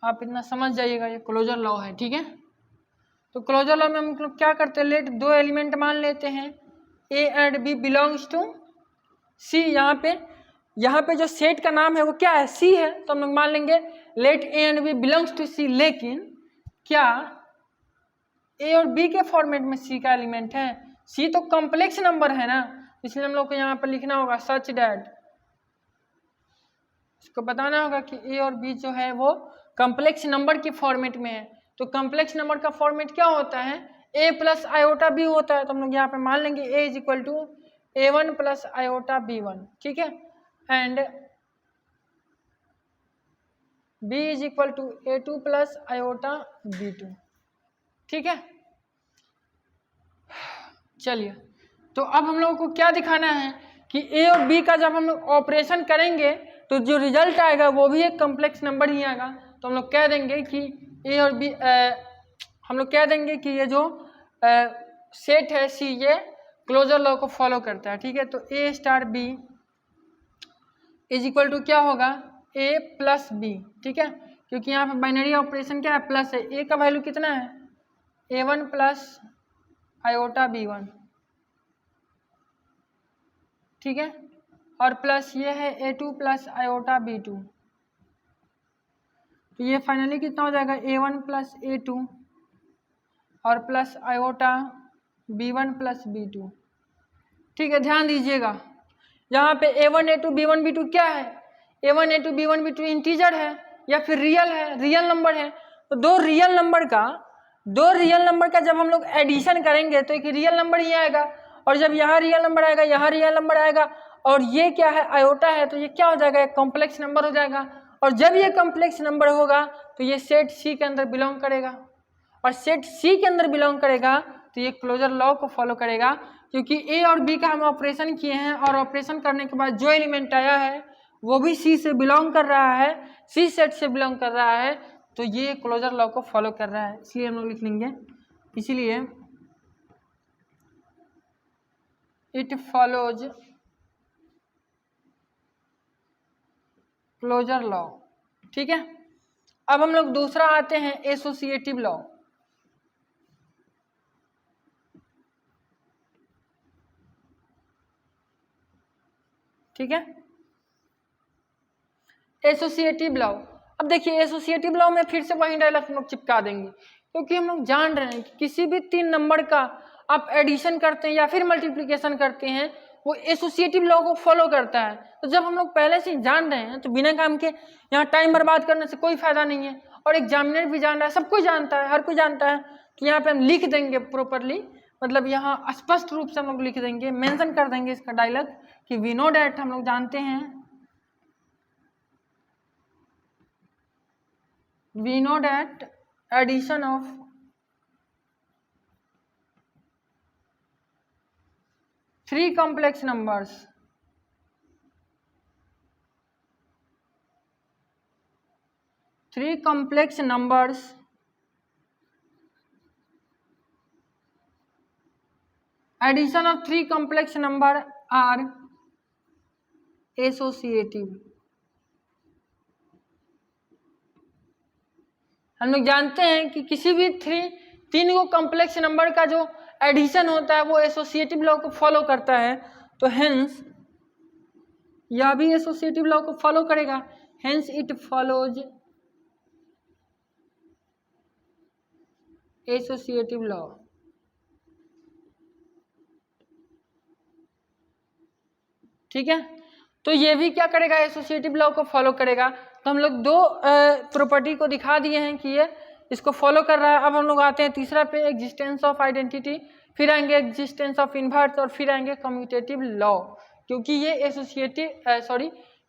आप इतना समझ जाइएगा, ये क्लोजर लॉ है। ठीक है। तो क्लोजर लॉ में हम लोग क्या करते हैं, लेट दो एलिमेंट मान लेते हैं, A and B belongs to C. यहाँ पे जो सेट का नाम है वो क्या है, सी है। तो हम लोग मान लेंगे let A and B belongs to C, लेकिन क्या ए और बी के फॉर्मेट में सी का एलिमेंट है। सी तो कॉम्प्लेक्स नंबर है ना, इसलिए हम लोग को यहाँ पर लिखना होगा सच डैट, इसको बताना होगा कि ए और बी जो है वो कॉम्प्लेक्स नंबर के फॉर्मेट में है। तो कॉम्प्लेक्स नंबर का फॉर्मेट क्या होता है, ए प्लस आयोटा बी होता है। तो हम लोग यहाँ पे मान लेंगे A is equal to A1 plus iota B1। ठीक है। And B is equal to A2 plus iota B2। ठीक है। चलिए, तो अब हम लोगों को क्या दिखाना है कि ए और बी का जब हम लोग ऑपरेशन करेंगे तो जो रिजल्ट आएगा वो भी एक कॉम्प्लेक्स नंबर ही आएगा। तो हम लोग कह देंगे कि ए और बी, हम लोग कह देंगे कि ये जो सेट है सी, ये क्लोजर लॉ को फॉलो करता है। ठीक है। तो A star B is equal to क्या होगा, ए प्लस बी। ठीक है। क्योंकि यहाँ पे बाइनरी ऑपरेशन क्या है, प्लस है। ए का वैल्यू कितना है, A1 प्लस आयोटा B1। ठीक है। और प्लस ये है A2 प्लस आयोटा B2। तो ये फाइनली कितना हो जाएगा, A1 प्लस A2 और plus iota B1 plus B2। ठीक है। ध्यान दीजिएगा, यहाँ पे A1 A2 B1 B2 क्या है, A1 A2 B1 B2 integer है या फिर रियल है, रियल नंबर है। तो दो रियल नंबर का जब हम लोग एडिशन करेंगे तो एक रियल नंबर ही आएगा, और जब यहाँ रियल नंबर आएगा, यहाँ रियल नंबर आएगा, और ये क्या है, आयोटा है, तो ये क्या हो जाएगा, एक कॉम्प्लेक्स नंबर हो जाएगा। और जब ये कॉम्प्लेक्स नंबर होगा तो ये सेट सी के अंदर बिलोंग करेगा, और सेट सी के अंदर बिलोंग करेगा तो ये क्लोजर लॉ को फॉलो करेगा, क्योंकि ए और बी का हम ऑपरेशन किए हैं, और ऑपरेशन करने के बाद जो एलिमेंट आया है वो भी सी से बिलोंग कर रहा है, सी सेट से बिलोंग कर रहा है, तो ये क्लोजर लॉ को फॉलो कर रहा है। इसलिए हम लोग लिख लेंगे, इसीलिए इट फॉलोज क्लोजर लॉ। ठीक है। अब हम लोग दूसरा आते हैं, एसोसिएटिव लॉ। ठीक है। एसोसिएटिव लॉ, अब देखिए एसोसिएटिव लॉ में फिर से वही डायलॉग हम लोग चिपका देंगे, क्योंकि हम लोग जान रहे हैं कि किसी भी तीन नंबर का आप एडिशन करते हैं या फिर मल्टीप्लिकेशन करते हैं, वो एसोसिएटिव लॉ को फॉलो करता है। तो जब हम लोग पहले से जान रहे हैं तो बिना काम के यहाँ टाइम बर्बाद करने से कोई फायदा नहीं है, और एग्जामिनर भी जान रहा है, सब कोई जानता है, हर कोई जानता है। तो यहाँ पे हम लिख देंगे प्रॉपरली, मतलब यहाँ स्पष्ट रूप से हम लोग लिख देंगे, मेंशन कर देंगे इसका डायलॉग कि वी नो डैट, हम लोग जानते हैं, we know that addition of three complex numbers addition of three complex number are associative। हम लोग जानते हैं कि किसी भी तीन को कॉम्प्लेक्स नंबर का जो एडिशन होता है वो एसोसिएटिव लॉ को फॉलो करता है। तो हेंस यह भी एसोसिएटिव लॉ को फॉलो करेगा, hence it follows associative law. ठीक है, तो ये भी क्या करेगा, एसोसिएटिव लॉ को फॉलो करेगा। तो हम लोग दो प्रॉपर्टी को दिखा दिए हैं कि ये इसको फॉलो कर रहा है। अब हम लोग आते हैं तीसरा पे, एग्जिस्टेंस ऑफ आइडेंटिटी, फिर आएंगे एग्जिस्टेंस ऑफ इन्वर्स, और फिर आएंगे कम्यूटेटिव लॉ। क्योंकि ये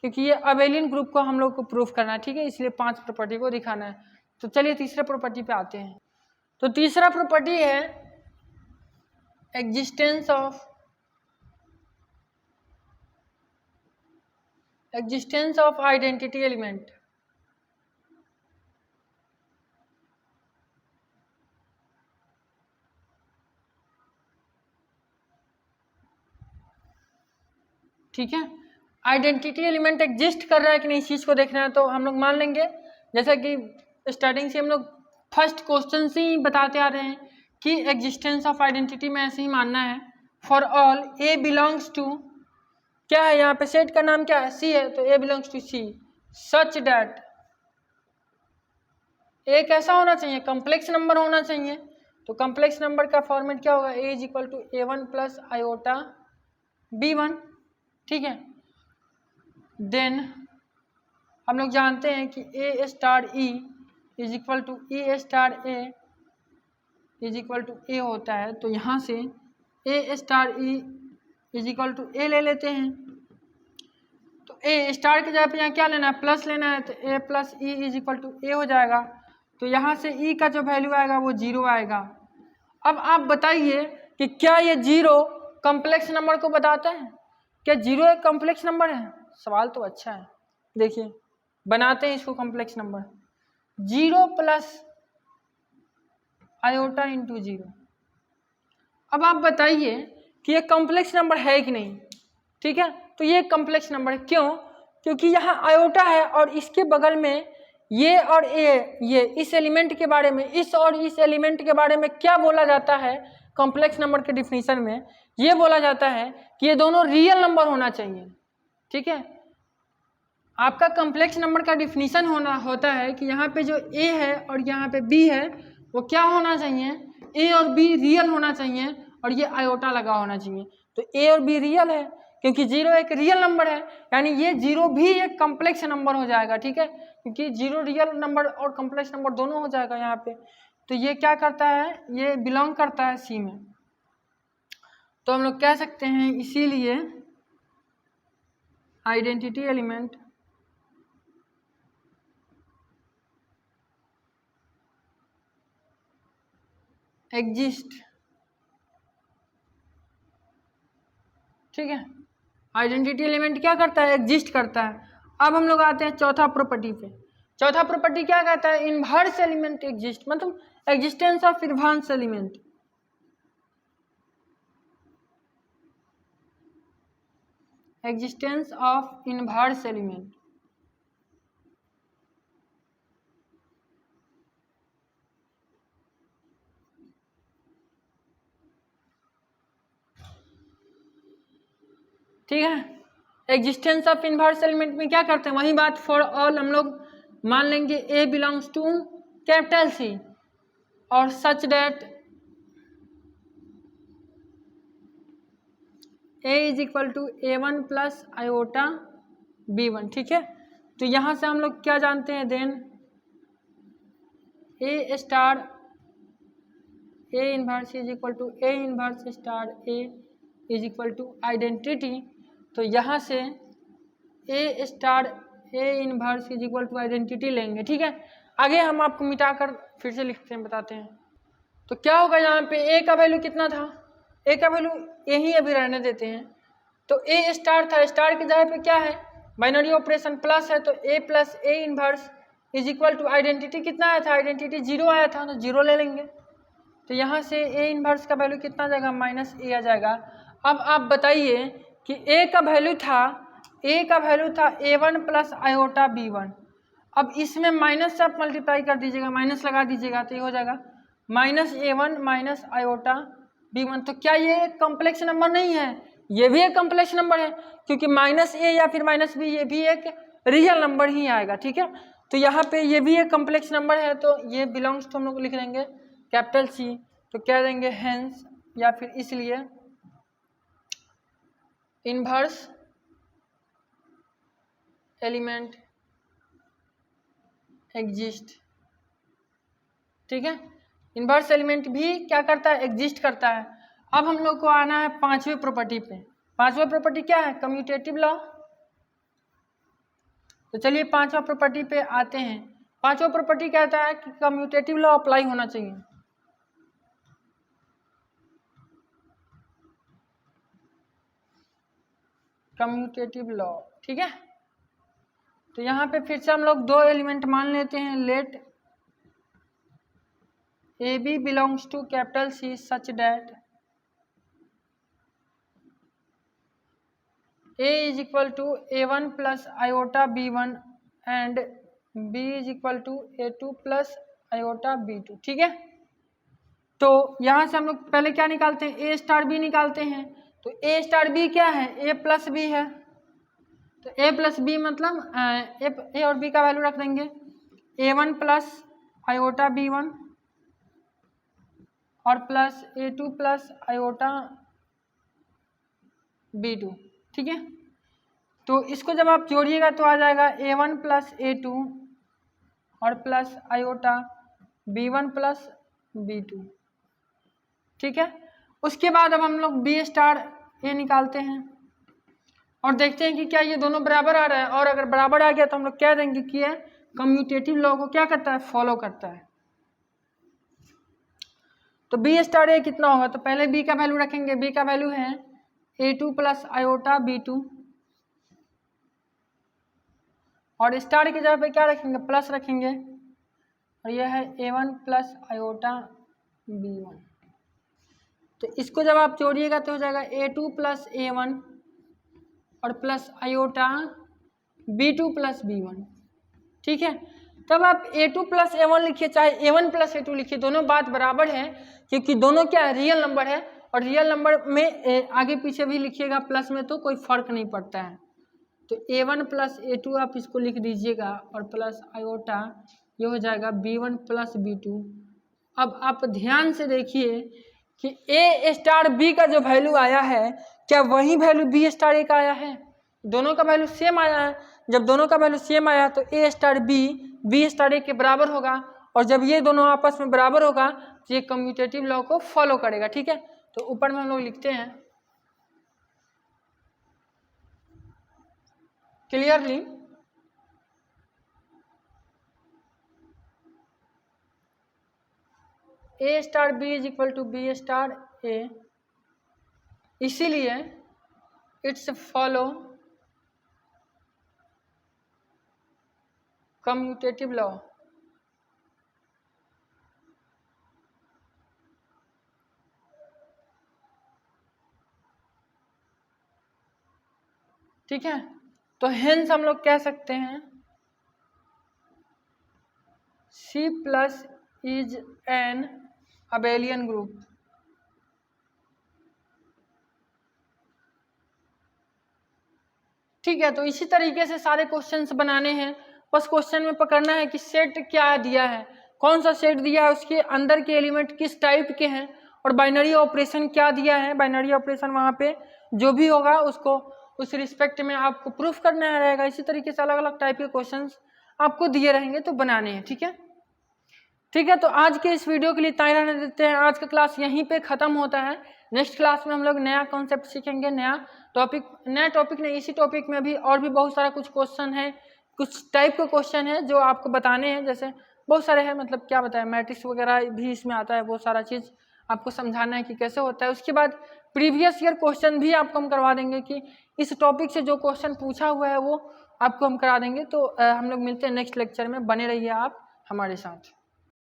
क्योंकि ये अबेलियन ग्रुप को हम लोग को प्रूफ करना है, ठीक है, इसलिए 5 प्रॉपर्टी को दिखाना है। तो चलिए तीसरे प्रॉपर्टी पे आते हैं। तो तीसरा प्रॉपर्टी है एग्जिस्टेंस ऑफ आइडेंटिटी एलिमेंट। ठीक है, आइडेंटिटी एलिमेंट एग्जिस्ट कर रहा है कि नहीं, इस चीज को देखना है। तो हम लोग मान लेंगे, जैसा कि स्टार्टिंग से हम लोग फर्स्ट क्वेश्चन से ही बताते आ रहे हैं कि एग्जिस्टेंस ऑफ आइडेंटिटी में ऐसे ही मानना है। For all A belongs to, क्या है यहाँ पे सेट का नाम क्या है, सी है, तो A belongs to C such that A कैसा होना चाहिए, कॉम्प्लेक्स नंबर होना चाहिए। तो कॉम्प्लेक्स नंबर का फॉर्मेट क्या होगा, A is equal to A1 plus iota B1। ठीक है, देन हम लोग जानते हैं कि A star E is equal to A star A is equal to A होता है। तो यहाँ से A star E is equal to A ले लेते हैं। तो ए स्टार की जगह पे यहाँ क्या लेना है, प्लस लेना है, तो A plus E is equal to A हो जाएगा। तो यहाँ से ई का जो वैल्यू आएगा वो 0 आएगा। अब आप बताइए कि क्या ये 0 कॉम्प्लेक्स नंबर को बताता है, क्या 0 एक कॉम्प्लेक्स नंबर है? सवाल तो अच्छा है, देखिए बनाते हैं इसको complex number. 0 plus iota into 0। अब आप बताइए कि ये कॉम्प्लेक्स नंबर है कि नहीं। ठीक है, तो ये कॉम्प्लेक्स नंबर है, क्यों? क्योंकि यहाँ आयोटा है और इसके बगल में ये और ये इस एलिमेंट के बारे में, इस और इस एलिमेंट के बारे में क्या बोला जाता है कॉम्प्लेक्स नंबर के डिफिनीशन में, ये बोला जाता है कि ये दोनों रियल नंबर होना चाहिए। ठीक है, आपका कॉम्प्लेक्स नंबर का डिफिनीशन होता है कि यहाँ पे जो ए है और यहाँ पे बी है वो क्या होना चाहिए, ए और बी रियल होना चाहिए और ये आयोटा लगा होना चाहिए। तो ए और बी रियल है क्योंकि 0 एक रियल नंबर है, यानी ये 0 भी एक कॉम्प्लेक्स नंबर हो जाएगा। ठीक है, क्योंकि 0 रियल नंबर और कॉम्प्लेक्स नंबर दोनों हो जाएगा यहाँ पे। तो ये क्या करता है, ये बिलोंग करता है सी में। तो हम लोग कह सकते हैं इसीलिए आइडेंटिटी एलिमेंट एग्जिस्ट। ठीक है, आइडेंटिटी एलिमेंट क्या करता है, एग्जिस्ट करता है। अब हम लोग आते हैं चौथा प्रॉपर्टी पे। चौथा प्रॉपर्टी क्या कहता है, इन्वर्स एलिमेंट एग्जिस्ट, मतलब existence of inverse element. Existence of inverse element. ठीक है, एग्जिस्टेंस ऑफ इन्वर्स एलिमेंट में क्या करते हैं, वही बात फॉर ऑल हम लोग मान लेंगे A belongs to capital C और such that A is equal to A1 plus iota B1, ठीक है। तो यहाँ से हम लोग क्या जानते हैं, then A star A inverse is equal to A inverse star A is equal to identity. तो यहाँ से A star A inverse is equal to identity लेंगे, ठीक है। आगे हम आपको मिटाकर फिर से लिखते हैं, बताते हैं। तो क्या होगा, यहाँ पे ए का वैल्यू कितना था, ए का वैल्यू यही अभी रहने देते हैं। तो ए स्टार था, स्टार की जगह पे क्या है, बाइनरी ऑपरेशन प्लस है, तो A plus A inverse is equal to identity कितना आया था, आइडेंटिटी 0 आया था, तो 0 ले लेंगे। तो यहाँ से ए इनवर्स का वैल्यू कितना आ जाएगा, माइनस ए आ जाएगा। अब आप बताइए कि ए का वैल्यू था A1 प्लस आयोटा B1। अब इसमें माइनस से आप मल्टीप्लाई कर दीजिएगा, माइनस लगा दीजिएगा, तो ये हो जाएगा minus A1 minus iota B1। तो क्या ये एक कॉम्प्लेक्स नंबर नहीं है, ये भी एक कॉम्प्लेक्स नंबर है, क्योंकि माइनस ए या फिर माइनस बी ये भी एक रियल नंबर ही आएगा, ठीक है। तो यहाँ पे ये भी एक कॉम्प्लेक्स नंबर है, तो ये बिलोंग्स तो हम लोग लिख देंगे कैपिटल सी। तो क्या देंगे, हेंस या फिर इसलिए इनवर्स एलिमेंट एग्जिस्ट, ठीक है। इनवर्स एलिमेंट भी क्या करता है, एग्जिस्ट करता है। अब हम लोग को आना है पांचवी प्रॉपर्टी पे। पांचवा प्रॉपर्टी क्या है, कम्यूटेटिव लॉ। तो चलिए पांचवा प्रॉपर्टी पे आते हैं। पांचवा प्रॉपर्टी कहता है कि कम्यूटेटिव लॉ अप्लाई होना चाहिए। कम्यूटेटिव लॉ, ठीक है। तो यहाँ पे फिर से हम लोग दो एलिमेंट मान लेते हैं, let A B belongs to capital C such that A is equal to A1 plus iota B1 and B is equal to A2 plus iota B2, ठीक है। तो यहाँ से हम लोग पहले क्या निकालते हैं, ए स्टार बी निकालते हैं। तो ए स्टार बी क्या है, ए प्लस बी है। तो ए प्लस बी मतलब ए और बी का वैल्यू रख देंगे, A1 प्लस आयोटा B1 और plus A2 plus iota B2, ठीक है। तो इसको जब आप जोड़िएगा तो आ जाएगा A1 प्लस A2 और plus iota B1 plus B2, ठीक है। उसके बाद अब हम लोग B स्टार ए निकालते हैं और देखते हैं कि क्या ये दोनों बराबर आ रहा है। और अगर बराबर आ गया तो हम लोग कह देंगे कि यह कम्यूटेटिव लॉ को क्या करता है, फॉलो करता है। तो B स्टार ए कितना होगा, तो पहले B का वैल्यू रखेंगे। B का वैल्यू है A2 प्लस आयोटा B2 और स्टार की जगह पे क्या रखेंगे, प्लस रखेंगे, और यह है A1 प्लस आयोटा B1। तो इसको जब आप जोड़िएगा तो हो जाएगा A2 प्लस A1 और plus iota B2 plus B1, ठीक है। तब आप A2 प्लस A1 लिखिए चाहे A1 प्लस A2 लिखिए, दोनों बात बराबर है, क्योंकि दोनों क्या है, रियल नंबर है। और रियल नंबर में आगे पीछे भी लिखिएगा प्लस में तो कोई फर्क नहीं पड़ता है। तो A1 प्लस A2 आप इसको लिख दीजिएगा और प्लस आयोटा ये हो जाएगा B1 प्लस B2। अब आप ध्यान से देखिए कि A स्टार B का जो वैल्यू आया है, क्या वही वैल्यू B स्टार A का आया है, दोनों का वैल्यू सेम आया है। जब दोनों का वैल्यू सेम आया तो A star B star A के बराबर होगा, और जब ये दोनों आपस में बराबर होगा तो ये कम्यूटेटिव लॉ को फॉलो करेगा, ठीक है। तो ऊपर में हम लोग लिखते हैं clearly A star B is equal to B star A, इसीलिए इट्स फॉलो कम्यूटेटिव लॉ। ठीक है, तो हेंस हम लोग कह सकते हैं C plus is an abelian group. ठीक है, तो इसी तरीके से सारे क्वेश्चंस बनाने हैं। बस क्वेश्चन में पकड़ना है कि सेट क्या दिया है, कौन सा सेट दिया है, उसके अंदर के एलिमेंट किस टाइप के हैं और बाइनरी ऑपरेशन क्या दिया है, बाइनरी ऑपरेशन वहाँ पे जो भी होगा उसको उस रिस्पेक्ट में आपको प्रूफ करना रहेगा। इसी तरीके से अलग अलग टाइप के क्वेश्चंस आपको दिए रहेंगे तो बनाने हैं। ठीक है, ठीक है। तो आज के इस वीडियो के लिए इतना ही रहने देते हैं। आज का क्लास यहीं पे खत्म होता है। नेक्स्ट क्लास में हम लोग नया कॉन्सेप्ट सीखेंगे, नया टॉपिक नहीं, इसी टॉपिक में भी और भी बहुत सारा कुछ क्वेश्चन है, कुछ टाइप के क्वेश्चन है जो आपको बताने हैं। जैसे बहुत सारे हैं, मतलब क्या बताएं, मैट्रिक्स वगैरह भी इसमें आता है, बहुत सारा चीज़ आपको समझाना है कि कैसे होता है। उसके बाद प्रीवियस ईयर क्वेश्चन भी आपको हम करवा देंगे कि इस टॉपिक से जो क्वेश्चन पूछा हुआ है वो आपको हम करा देंगे। तो हम लोग मिलते हैं नेक्स्ट लेक्चर में, बने रहिए आप हमारे साथ।